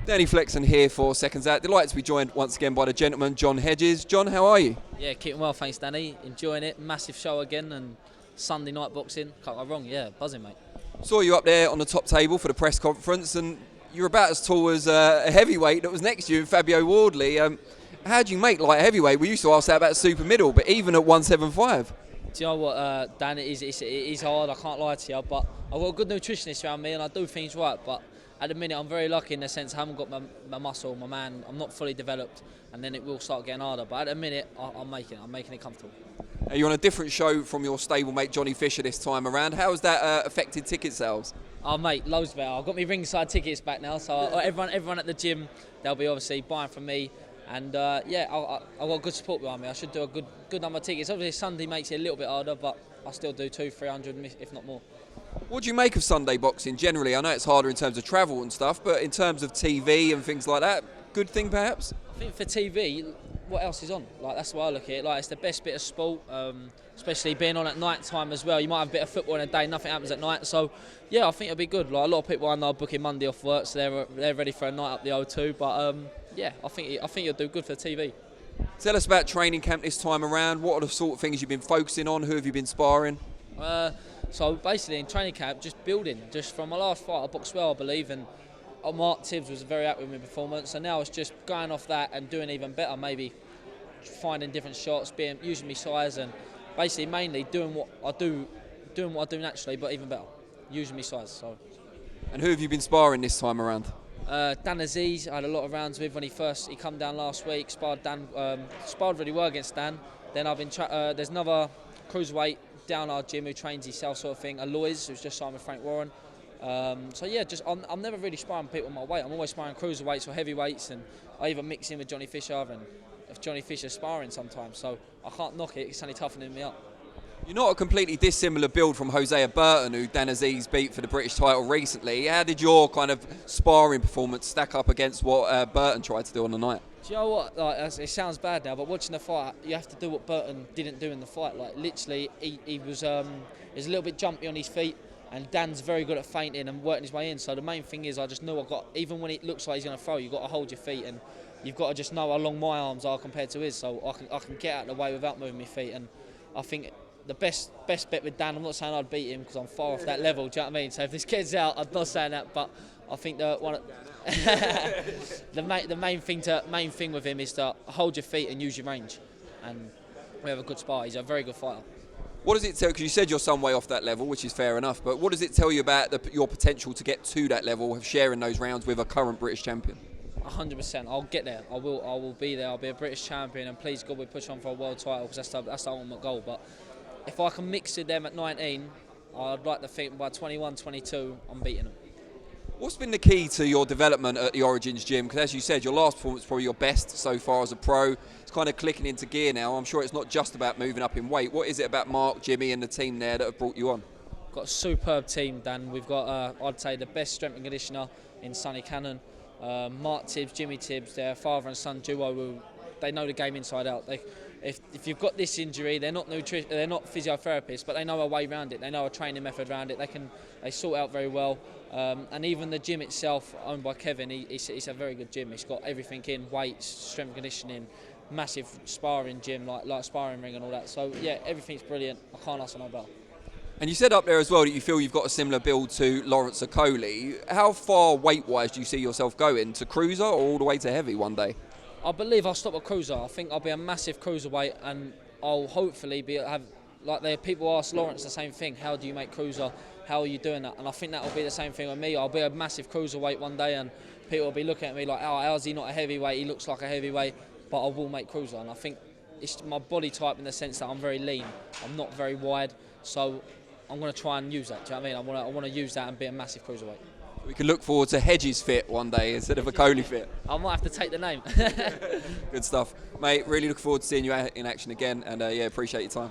Danny Flexen here for SecondsOut. Delighted to be joined once again by the gentleman, John Hedges. John, how are you? Yeah, keeping well, thanks Danny. Enjoying it. Massive show again and Sunday night boxing. Can't go wrong, yeah, buzzing mate. Saw you up there on the top table for the press conference and you're about as tall as a heavyweight that was next to you, Fabio Wardley. How do you make light heavyweight? We used to ask that about super middle, but even at 175. Do you know what, Dan, it is hard, I can't lie to you, but I've got a good nutritionist around me and I do things right, but at the minute I'm very lucky in the sense I haven't got my muscle, my man, I'm not fully developed, and then it will start getting harder, but at the minute I'm making it comfortable. You're on a different show from your stablemate Johnny Fisher this time around. How has that affected ticket sales? Oh mate, loads better. I've got my ringside tickets back now, so everyone at the gym, they'll be obviously buying from me. And yeah, I've got good support behind me. I should do a good number of tickets. Obviously Sunday makes it a little bit harder, but I still do 200-300 if not more. What do you make of Sunday boxing generally? I know it's harder in terms of travel and stuff, but in terms of TV and things like that, good thing perhaps? I think for TV, what else is on? Like that's why I look at it. Like it's the best bit of sport, especially being on at night time as well. You might have a bit of football in a day, nothing happens at night. So yeah, I think it'll be good. Like a lot of people I know are booking Monday off work, so they're ready for a night up the O2. But yeah, I think you'll do good for TV. Tell us about training camp this time around. What are the sort of things you've been focusing on? Who have you been sparring? So basically in training camp, just building. Just from my last fight, I boxed well, I believe, and Mark Tibbses was very happy with my performance. So now it's just going off that and doing even better. Maybe finding different shots, using my size, and basically mainly doing what I do naturally, but even better, using my size. So. And who have you been sparring this time around? Dan Azeez, I had a lot of rounds with when he come down last week. Sparred really well against Dan. Then I've been there's another cruiserweight down our gym who trains himself, sort of thing. Alois, who's just signed with Frank Warren. So yeah, I'm never really sparring people my weight. I'm always sparring cruiserweights or heavyweights, and I even mix in with Johnny Fisher, and if Johnny Fisher's sparring sometimes. So I can't knock it. It's only toughening me up. You're not a completely dissimilar build from Burton, who Dan Azeez beat for the British title recently. How did your kind of sparring performance stack up against what Burton tried to do on the night? Do you know what? Like, it sounds bad now, but watching the fight, you have to do what Burton didn't do in the fight. Like literally, he was a little bit jumpy on his feet, and Dan's very good at feinting and working his way in. So the main thing is, I just knew even when it looks like he's going to throw, you've got to hold your feet, and you've got to just know how long my arms are compared to his. So I can get out of the way without moving my feet, and I think the best bet with Dan, I'm not saying I'd beat him because I'm far off that level, do you know what I mean? So if this kid's out, I'm not saying that, but I think the main thing with him is to hold your feet and use your range, and we have a good spar. He's a very good fighter. What does it tell, because you said you're some way off that level, which is fair enough, but what does it tell you about your potential to get to that level of sharing those rounds with a current British champion? 100%. I'll get there. I will be there. I'll be a British champion, and please God, we push on for a world title because that's the ultimate goal. But if I can mix with them at 19, I'd like to think by 21, 22, I'm beating them. What's been the key to your development at the Origins gym? Because as you said, your last performance was probably your best so far as a pro. It's kind of clicking into gear now. I'm sure it's not just about moving up in weight. What is it about Mark, Jimmy and the team there that have brought you on? Got a superb team, Dan. We've got, I'd say, the best strength and conditioner in Sonny Cannon. Mark Tibbs, Jimmy Tibbs, their father and son duo, who they know the game inside out. If you've got this injury, they're not physiotherapists, but they know a way around it. They know a training method around it. They sort out very well. And even the gym itself, owned by Kevin, it's a very good gym. It's got everything in: weights, strength conditioning, massive sparring gym, like sparring ring and all that. So yeah, everything's brilliant. I can't ask for no better. And you said up there as well that you feel you've got a similar build to Lawrence Okoli. How far weight-wise do you see yourself going? To cruiser or all the way to heavy one day? I believe I'll stop at cruiser. I think I'll be a massive cruiserweight, and I'll hopefully people ask Lawrence the same thing. How do you make cruiser? How are you doing that? And I think that will be the same thing with me. I'll be a massive cruiserweight one day, and people will be looking at me like, oh, how's he not a heavyweight? He looks like a heavyweight, but I will make cruiser. And I think it's my body type in the sense that I'm very lean. I'm not very wide, so I'm going to try and use that. Do you know what I mean? I want to use that and be a massive cruiserweight. We can look forward to Hedges fit one day instead of Okoli fit. I might have to take the name. Good stuff. Mate, really look forward to seeing you in action again, and yeah, appreciate your time.